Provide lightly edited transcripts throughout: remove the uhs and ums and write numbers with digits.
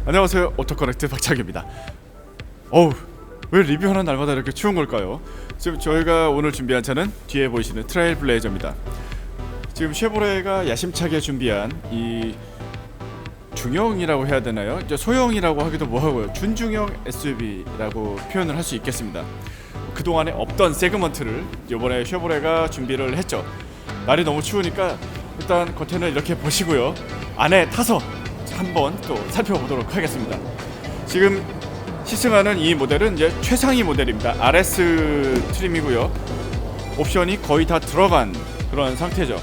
안녕하세요, 오토커넥트 박창규입니다. 어우, 왜 리뷰하는 날마다 이렇게 추운 걸까요? 지금 저희가 오늘 준비한 차는 뒤에 보이시는 트레일 블레이저입니다. 지금 쉐보레가 야심차게 준비한 이 중형이라고 해야 되나요? 이제 소형이라고 하기도 뭐하고요, 준중형 SUV라고 표현을 할 수 있겠습니다. 그동안에 없던 세그먼트를 이번에 쉐보레가 준비를 했죠. 날이 너무 추우니까 일단 겉에는 이렇게 보시고요, 안에 타서 한번 또 살펴보도록 하겠습니다. 지금 시승하는 이 모델은 이제 최상위 모델입니다. RS 트림이고요. 옵션이 거의 다 들어간 그런 상태죠.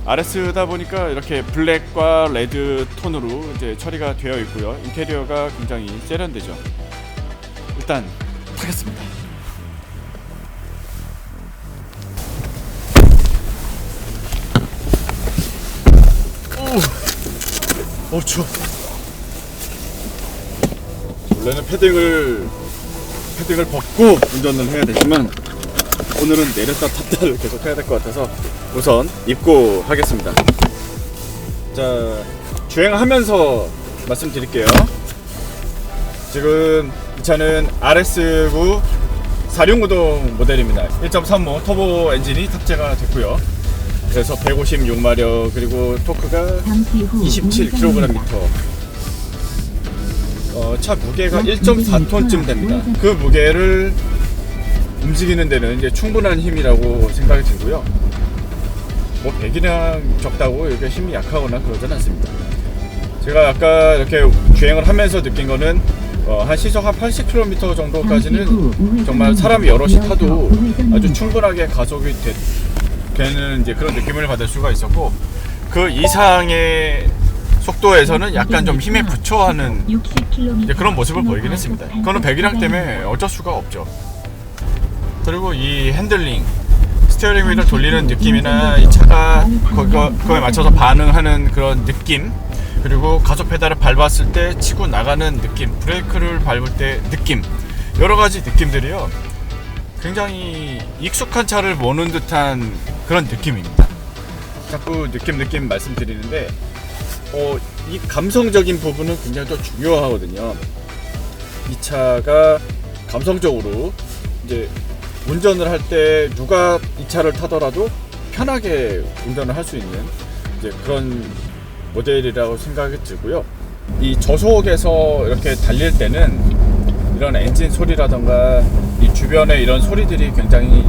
RS다 보니까 이렇게 블랙과 레드 톤으로 이제 처리가 되어 있고요. 인테리어가 굉장히 세련되죠. 일단 타겠습니다. 추워. 원래는 패딩을 벗고 운전을 해야 되지만 오늘은 내렸다 탔다를 계속 해야 될 것 같아서 우선 입고 하겠습니다. 자, 주행하면서 말씀드릴게요. 지금 이 차는 RS9 4륜구동 모델입니다. 1.35 터보 엔진이 탑재가 됐고요. 그래서 156마력, 그리고 토크가 27kgm. 차 무게가 1.4톤쯤 됩니다. 그 무게를 움직이는 데는 이제 충분한 힘이라고 생각이 들고요. 뭐 배기량 적다고 이렇게 힘이 약하거나 그러진 않습니다. 제가 아까 이렇게 주행을 하면서 느낀 거는 한 시속 한 80km 정도까지는 정말 사람이 여럿이 타도 아주 충분하게 가속이 되는 이제 그런 느낌을 받을 수가 있었고, 그 이상의 속도에서는 약간 좀 힘에 부처하는 이제 그런 모습을 보이긴 했습니다. 그거는 배기량 때문에 어쩔 수가 없죠. 그리고 이 핸들링, 스티어링 휠을 돌리는 느낌이나 이 차가 그거에 맞춰서 반응하는 그런 느낌, 그리고 가속 페달을 밟았을 때 치고 나가는 느낌, 브레이크를 밟을 때 느낌, 여러 가지 느낌들이요, 굉장히 익숙한 차를 모는 듯한 그런 느낌입니다. 자꾸 느낌 말씀드리는데 이 감성적인 부분은 굉장히 또 중요하거든요. 이 차가 감성적으로 이제 운전을 할 때 누가 이 차를 타더라도 편하게 운전을 할 수 있는 이제 그런 모델이라고 생각이 들고요. 이 저속에서 이렇게 달릴 때는 이런 엔진 소리라던가 이 주변의 이런 소리들이 굉장히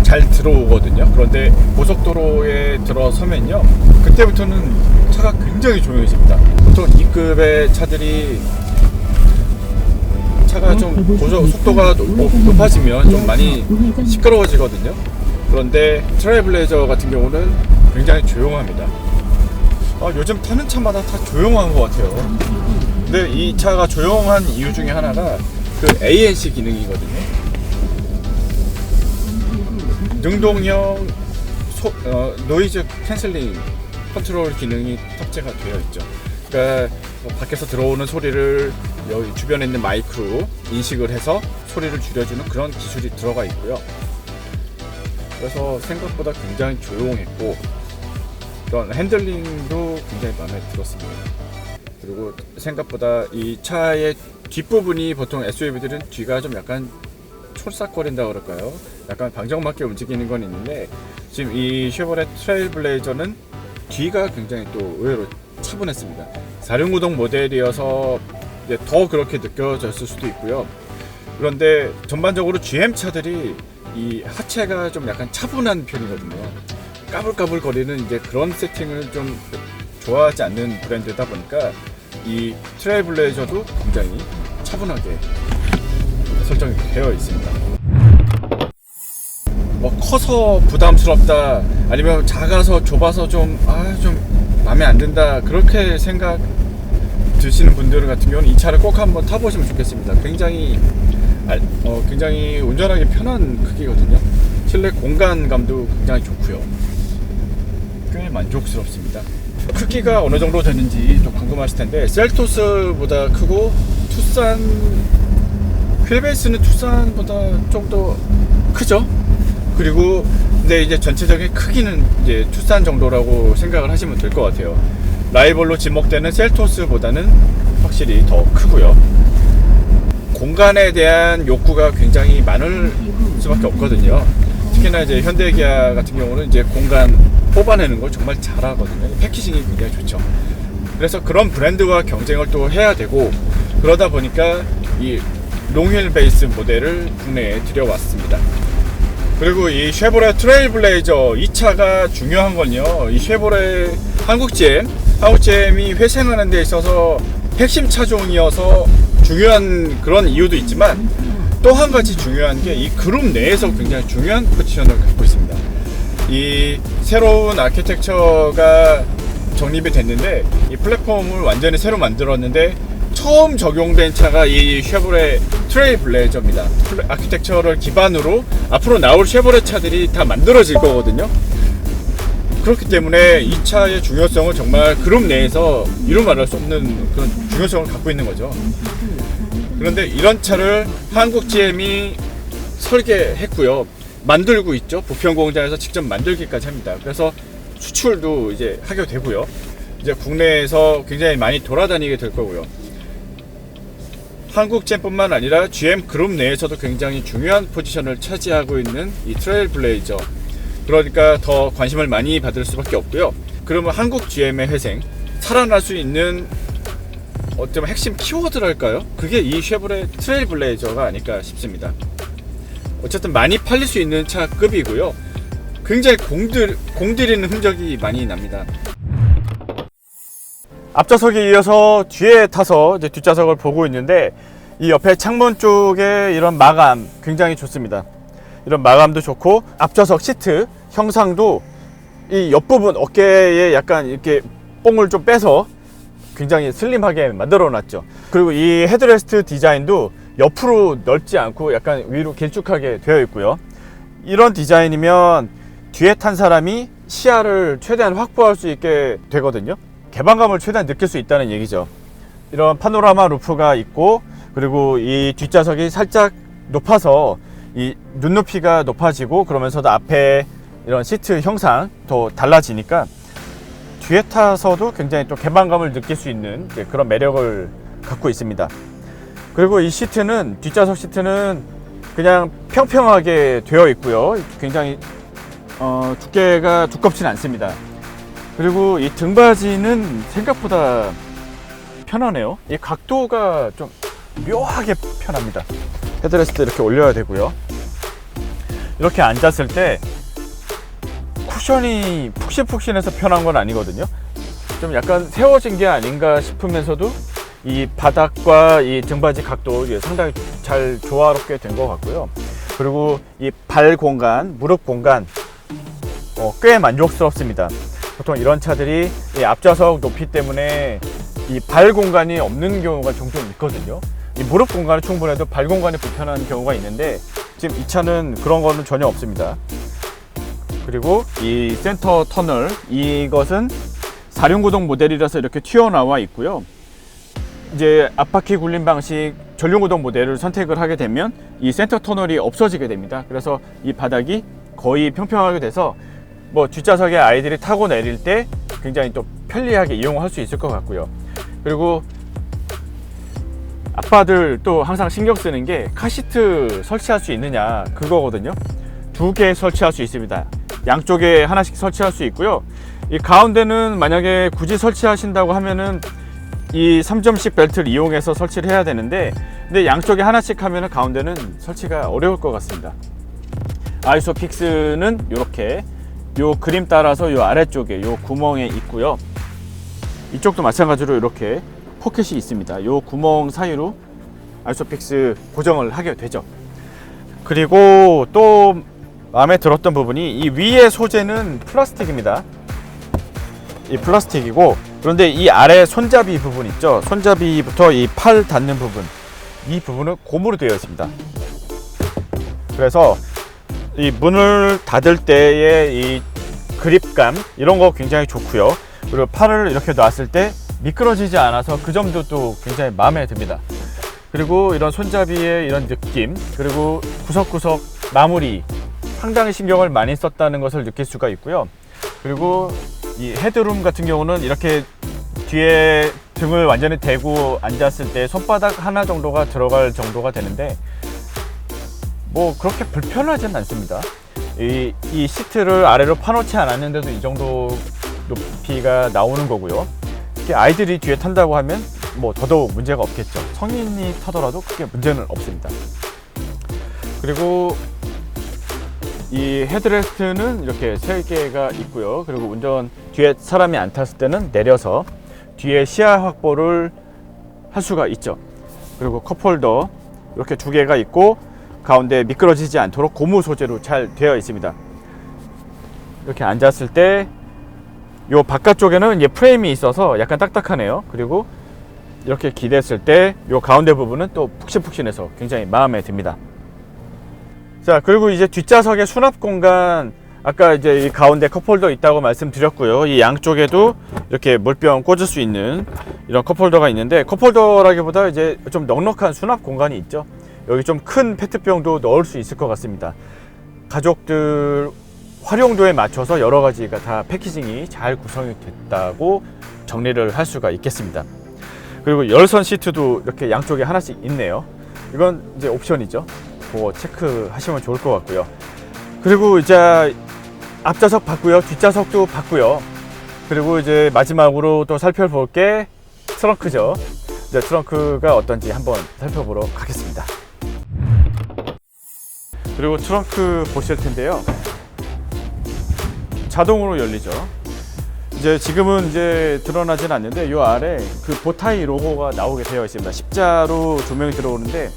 잘 들어오거든요. 그런데 고속도로에 들어서면요, 그때부터는 차가 굉장히 조용해집니다. 보통 2급의 차들이 차가 좀 속도가 높아지면 좀 많이 시끄러워지거든요. 그런데 트레일블레이저 같은 경우는 굉장히 조용합니다. 요즘 타는 차마다 다 조용한 것 같아요. 근데 이 차가 조용한 이유 중에 하나가 그 ANC 기능이거든요. 능동형 노이즈 캔슬링 컨트롤 기능이 탑재가 되어 있죠. 그러니까 밖에서 들어오는 소리를 여기 주변에 있는 마이크로 인식을 해서 소리를 줄여주는 그런 기술이 들어가 있고요. 그래서 생각보다 굉장히 조용했고, 그런 핸들링도 굉장히 마음에 들었습니다. 그리고 생각보다 이 차의 뒷부분이, 보통 SUV들은 뒤가 좀 약간 촐싹거린다 그럴까요? 약간 방정맞게 움직이는 건 있는데, 지금 이 쉐보레 트레일블레이저는 뒤가 굉장히 또 의외로 차분했습니다. 4륜구동 모델이어서 이제 더 그렇게 느껴졌을 수도 있고요. 그런데 전반적으로 GM 차들이 이 하체가 좀 약간 차분한 편이거든요. 까불까불 거리는 이제 그런 세팅을 좀 좋아하지 않는 브랜드다 보니까 이 트레일블레이저도 굉장히 차분하게 설정이 되어 있습니다. 커서 부담스럽다, 아니면 작아서 좁아서 좀 마음에 안 든다, 그렇게 생각 드시는 분들 같은 경우는 이 차를 꼭 한번 타보시면 좋겠습니다. 굉장히 운전하기 편한 크기거든요. 실내 공간감도 굉장히 좋고요. 꽤 만족스럽습니다. 크기가 어느 정도 되는지 좀 궁금하실 텐데, 셀토스보다 크고 휠베이스는 투싼보다 좀 더 크죠. 그리고 근데 이제 전체적인 크기는 이제 투싼 정도라고 생각을 하시면 될 것 같아요. 라이벌로 지목되는 셀토스보다는 확실히 더 크고요. 공간에 대한 욕구가 굉장히 많을 수밖에 없거든요. 특히나 이제 현대기아 같은 경우는 이제 공간 뽑아내는 걸 정말 잘하거든요. 패키징이 굉장히 좋죠. 그래서 그런 브랜드와 경쟁을 또 해야 되고, 그러다 보니까 이 롱휠 베이스 모델을 국내에 들여왔습니다. 그리고 이 쉐보레 트레일블레이저 이 차가 중요한 건요, 이 쉐보레 한국 GM이 회생하는 데 있어서 핵심 차종이어서 중요한 그런 이유도 있지만, 또 한 가지 중요한 게 이 그룹 내에서 굉장히 중요한 포지션을 갖고 있습니다. 이 새로운 아키텍처가 정립이 됐는데, 이 플랫폼을 완전히 새로 만들었는데 처음 적용된 차가 이 쉐보레 트레일블레이저입니다. 아키텍처를 기반으로 앞으로 나올 쉐보레 차들이 다 만들어질 거거든요. 그렇기 때문에 이 차의 중요성은 정말 그룹 내에서 이루 말할 수 없는 그런 중요성을 갖고 있는 거죠. 그런데 이런 차를 한국 GM이 설계했고요, 만들고 있죠. 부평 공장에서 직접 만들기까지 합니다. 그래서 수출도 이제 하게 되고요, 이제 국내에서 굉장히 많이 돌아다니게 될 거고요. 한국 GM뿐만 아니라 GM 그룹 내에서도 굉장히 중요한 포지션을 차지하고 있는 이 트레일블레이저, 그러니까 더 관심을 많이 받을 수밖에 없고요. 그러면 한국 GM의 회생, 살아날 수 있는 어쩌면 핵심 키워드랄까요? 그게 이 쉐보레 트레일블레이저가 아닐까 싶습니다. 어쨌든 많이 팔릴 수 있는 차급이고요, 굉장히 공들이는 흔적이 많이 납니다. 앞좌석에 이어서 뒤에 타서 이제 뒷좌석을 보고 있는데, 이 옆에 창문 쪽에 이런 마감 굉장히 좋습니다. 이런 마감도 좋고, 앞좌석 시트 형상도 이 옆부분 어깨에 약간 이렇게 뽕을 좀 빼서 굉장히 슬림하게 만들어 놨죠. 그리고 이 헤드레스트 디자인도 옆으로 넓지 않고 약간 위로 길쭉하게 되어 있고요. 이런 디자인이면 뒤에 탄 사람이 시야를 최대한 확보할 수 있게 되거든요. 개방감을 최대한 느낄 수 있다는 얘기죠. 이런 파노라마 루프가 있고, 그리고 이 뒷좌석이 살짝 높아서 이 눈높이가 높아지고, 그러면서도 앞에 이런 시트 형상 더 달라지니까 뒤에 타서도 굉장히 또 개방감을 느낄 수 있는 그런 매력을 갖고 있습니다. 그리고 이 시트는, 뒷좌석 시트는 그냥 평평하게 되어 있고요, 굉장히 두께가 두껍진 않습니다. 그리고 이 등받이는 생각보다 편하네요. 이 각도가 좀 묘하게 편합니다. 헤드레스트 이렇게 올려야 되고요. 이렇게 앉았을 때 쿠션이 푹신푹신해서 편한 건 아니거든요. 좀 약간 세워진 게 아닌가 싶으면서도 이 바닥과 이 등받이 각도 상당히 잘 조화롭게 된 것 같고요. 그리고 이 발 공간, 무릎 공간 꽤 만족스럽습니다. 보통 이런 차들이 이 앞좌석 높이 때문에 이 발 공간이 없는 경우가 종종 있거든요. 이 무릎 공간은 충분해도 발 공간이 불편한 경우가 있는데, 지금 이 차는 그런 거는 전혀 없습니다. 그리고 이 센터 터널, 이것은 4륜구동 모델이라서 이렇게 튀어나와 있고요. 이제 앞바퀴 굴림 방식 전륜구동 모델을 선택을 하게 되면 이 센터 터널이 없어지게 됩니다. 그래서 이 바닥이 거의 평평하게 돼서 뭐 뒷좌석에 아이들이 타고 내릴 때 굉장히 또 편리하게 이용할 수 있을 것 같고요. 그리고 아빠들 또 항상 신경 쓰는 게 카시트 설치할 수 있느냐, 그거거든요. 2개 설치할 수 있습니다. 양쪽에 하나씩 설치할 수 있고요. 이 가운데는 만약에 굳이 설치하신다고 하면은 이 3점식 벨트를 이용해서 설치를 해야 되는데, 근데 양쪽에 하나씩 하면은 가운데는 설치가 어려울 것 같습니다. 아이소픽스는 이렇게 요 그림 따라서 요 아래쪽에 요 구멍에 있고요. 이쪽도 마찬가지로 이렇게 포켓이 있습니다. 요 구멍 사이로 아이소픽스 고정을 하게 되죠. 그리고 또 마음에 들었던 부분이 이 위의 소재는 플라스틱입니다. 이 플라스틱이고, 그런데 이 아래 손잡이 부분 있죠. 손잡이부터 이 팔 닿는 부분, 이 부분은 고무로 되어 있습니다. 그래서 이 문을 닫을 때의 이 그립감, 이런 거 굉장히 좋고요. 그리고 팔을 이렇게 놨을 때 미끄러지지 않아서 그 점도 또 굉장히 마음에 듭니다. 그리고 이런 손잡이의 이런 느낌, 그리고 구석구석 마무리, 상당히 신경을 많이 썼다는 것을 느낄 수가 있고요. 그리고 이 헤드룸 같은 경우는 이렇게 뒤에 등을 완전히 대고 앉았을 때 손바닥 하나 정도가 들어갈 정도가 되는데 뭐 그렇게 불편하진 않습니다. 이 시트를 아래로 파놓지 않았는데도 이 정도 높이가 나오는 거고요. 특히 아이들이 뒤에 탄다고 하면 뭐 더더욱 문제가 없겠죠. 성인이 타더라도 크게 문제는 없습니다. 그리고 이 헤드레스트는 이렇게 3개가 있고요. 그리고 운전 뒤에 사람이 안 탔을 때는 내려서 뒤에 시야 확보를 할 수가 있죠. 그리고 컵홀더 이렇게 2개가 있고 가운데 미끄러지지 않도록 고무 소재로 잘 되어 있습니다. 이렇게 앉았을 때 이 바깥쪽에는 이제 프레임이 있어서 약간 딱딱하네요. 그리고 이렇게 기댔을 때 이 가운데 부분은 또 푹신푹신해서 굉장히 마음에 듭니다. 자, 그리고 이제 뒷좌석의 수납 공간, 아까 이제 이 가운데 컵홀더 있다고 말씀드렸고요. 이 양쪽에도 이렇게 물병 꽂을 수 있는 이런 컵홀더가 있는데, 컵홀더라기보다 이제 좀 넉넉한 수납 공간이 있죠. 여기 좀 큰 페트병도 넣을 수 있을 것 같습니다. 가족들 활용도에 맞춰서 여러 가지가 다 패키징이 잘 구성이 됐다고 정리를 할 수가 있겠습니다. 그리고 열선 시트도 이렇게 양쪽에 하나씩 있네요. 이건 이제 옵션이죠. 그거 체크하시면 좋을 것 같고요. 그리고 이제 앞좌석 봤고요. 뒷좌석도 봤고요. 그리고 이제 마지막으로 또 살펴볼 게 트렁크죠. 이제 트렁크가 어떤지 한번 살펴보러 가겠습니다. 그리고 트렁크 보실 텐데요. 자동으로 열리죠. 이제 지금은 이제 드러나진 않는데 이 아래 그 보타이 로고가 나오게 되어 있습니다. 십자로 조명이 들어오는데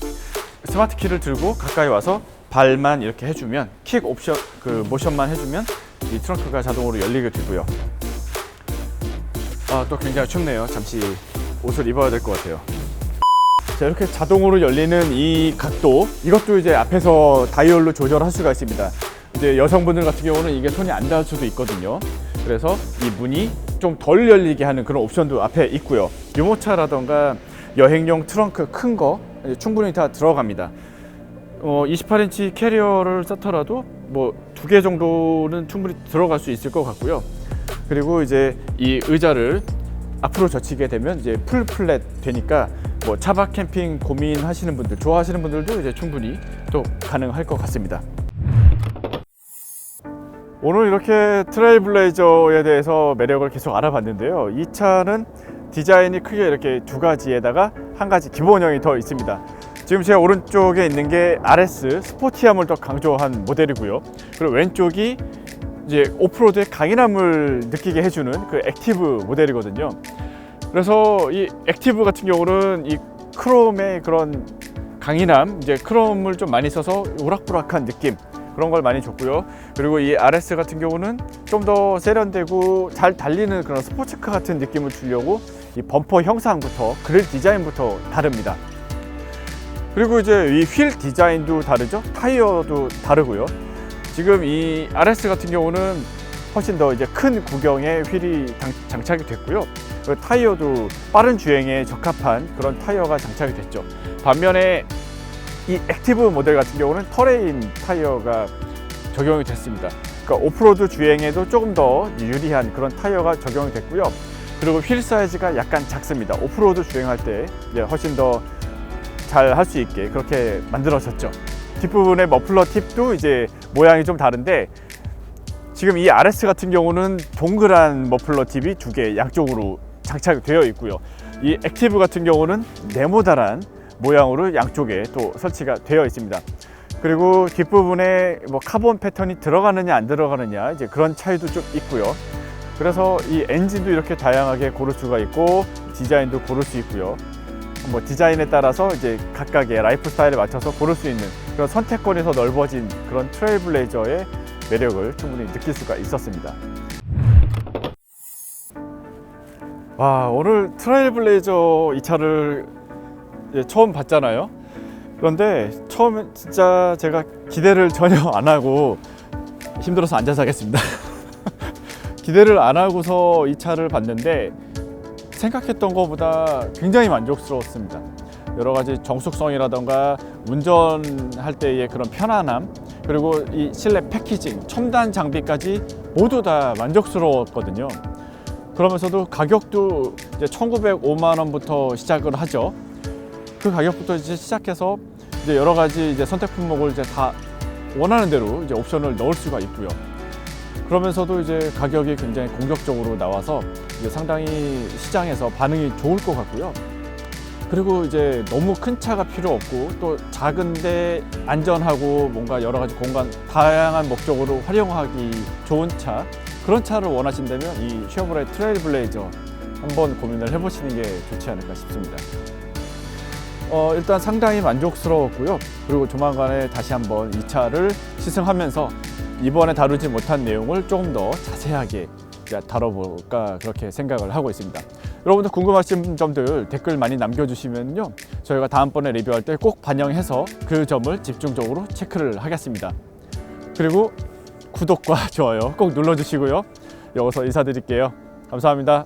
스마트 키를 들고 가까이 와서 발만 이렇게 해주면, 킥 옵션 그 모션만 해주면 이 트렁크가 자동으로 열리게 되고요. 또 굉장히 춥네요. 잠시 옷을 입어야 될 것 같아요. 자, 이렇게 자동으로 열리는 이 각도, 이것도 이제 앞에서 다이얼로 조절할 수가 있습니다. 이제 여성분들 같은 경우는 이게 손이 안 닿을 수도 있거든요. 그래서 이 문이 좀 덜 열리게 하는 그런 옵션도 앞에 있고요. 유모차라던가 여행용 트렁크 큰 거 충분히 다 들어갑니다. 28인치 캐리어를 썼더라도 뭐 2개 정도는 충분히 들어갈 수 있을 것 같고요. 그리고 이제 이 의자를 앞으로 젖히게 되면 이제 풀 플랫 되니까 뭐 차박 캠핑 고민하시는 분들, 좋아하시는 분들도 이제 충분히 또 가능할 것 같습니다. 오늘 이렇게 트레일블레이저에 대해서 매력을 계속 알아봤는데요. 이 차는 디자인이 크게 이렇게 2가지에다가 1가지 기본형이 더 있습니다. 지금 제 오른쪽에 있는 게 RS 스포티함을 더 강조한 모델이고요. 그리고 왼쪽이 이제 오프로드의 강인함을 느끼게 해주는 그 액티브 모델이거든요. 그래서 이 액티브 같은 경우는 이 크롬의 그런 강인함, 이제 크롬을 좀 많이 써서 우락부락한 느낌, 그런 걸 많이 줬고요. 그리고 이 RS 같은 경우는 좀 더 세련되고 잘 달리는 그런 스포츠카 같은 느낌을 주려고 이 범퍼 형상부터 그릴 디자인부터 다릅니다. 그리고 이제 이 휠 디자인도 다르죠. 타이어도 다르고요. 지금 이 RS 같은 경우는 훨씬 더 이제 큰 구경의 휠이 장착이 됐고요. 타이어도 빠른 주행에 적합한 그런 타이어가 장착이 됐죠. 반면에 이 액티브 모델 같은 경우는 터레인 타이어가 적용이 됐습니다. 그러니까 오프로드 주행에도 조금 더 유리한 그런 타이어가 적용이 됐고요. 그리고 휠 사이즈가 약간 작습니다. 오프로드 주행할 때 이제 훨씬 더 잘 할 수 있게 그렇게 만들어졌죠. 뒷부분의 머플러 팁도 이제 모양이 좀 다른데, 지금 이 RS 같은 경우는 동그란 머플러 팁이 2개 양쪽으로 장착이 되어 있고요. 이 액티브 같은 경우는 네모다란 모양으로 양쪽에 또 설치가 되어 있습니다. 그리고 뒷부분에 뭐 카본 패턴이 들어가느냐 안 들어가느냐 이제 그런 차이도 좀 있고요. 그래서 이 엔진도 이렇게 다양하게 고를 수가 있고 디자인도 고를 수 있고요. 뭐 디자인에 따라서 이제 각각의 라이프 스타일에 맞춰서 고를 수 있는 그런 선택권이 더 넓어진 그런 트레일블레이저의 매력을 충분히 느낄 수가 있었습니다. 와, 오늘 트레일블레이저 이 차를 처음 봤잖아요. 그런데 처음에 진짜 제가 기대를 전혀 안 하고 힘들어서 앉아서 하겠습니다. 기대를 안 하고서 이 차를 봤는데 생각했던 것보다 굉장히 만족스러웠습니다. 여러 가지 정숙성이라던가 운전할 때의 그런 편안함, 그리고 이 실내 패키징, 첨단 장비까지 모두 다 만족스러웠거든요. 그러면서도 가격도 이제 1,905만 원부터 시작을 하죠. 그 가격부터 이제 시작해서 이제 여러 가지 이제 선택 품목을 이제 다 원하는 대로 이제 옵션을 넣을 수가 있고요. 그러면서도 이제 가격이 굉장히 공격적으로 나와서 이제 상당히 시장에서 반응이 좋을 것 같고요. 그리고 이제 너무 큰 차가 필요 없고 또 작은데 안전하고 뭔가 여러 가지 공간 다양한 목적으로 활용하기 좋은 차, 그런 차를 원하신다면 이 쉐보레 트레일블레이저 한번 고민을 해보시는 게 좋지 않을까 싶습니다. 일단 상당히 만족스러웠고요. 그리고 조만간에 다시 한번 이 차를 시승하면서 이번에 다루지 못한 내용을 조금 더 자세하게 다뤄볼까 그렇게 생각을 하고 있습니다. 여러분들 궁금하신 점들 댓글 많이 남겨주시면요, 저희가 다음번에 리뷰할 때 꼭 반영해서 그 점을 집중적으로 체크를 하겠습니다. 그리고 구독과 좋아요 꼭 눌러주시고요. 여기서 인사드릴게요. 감사합니다.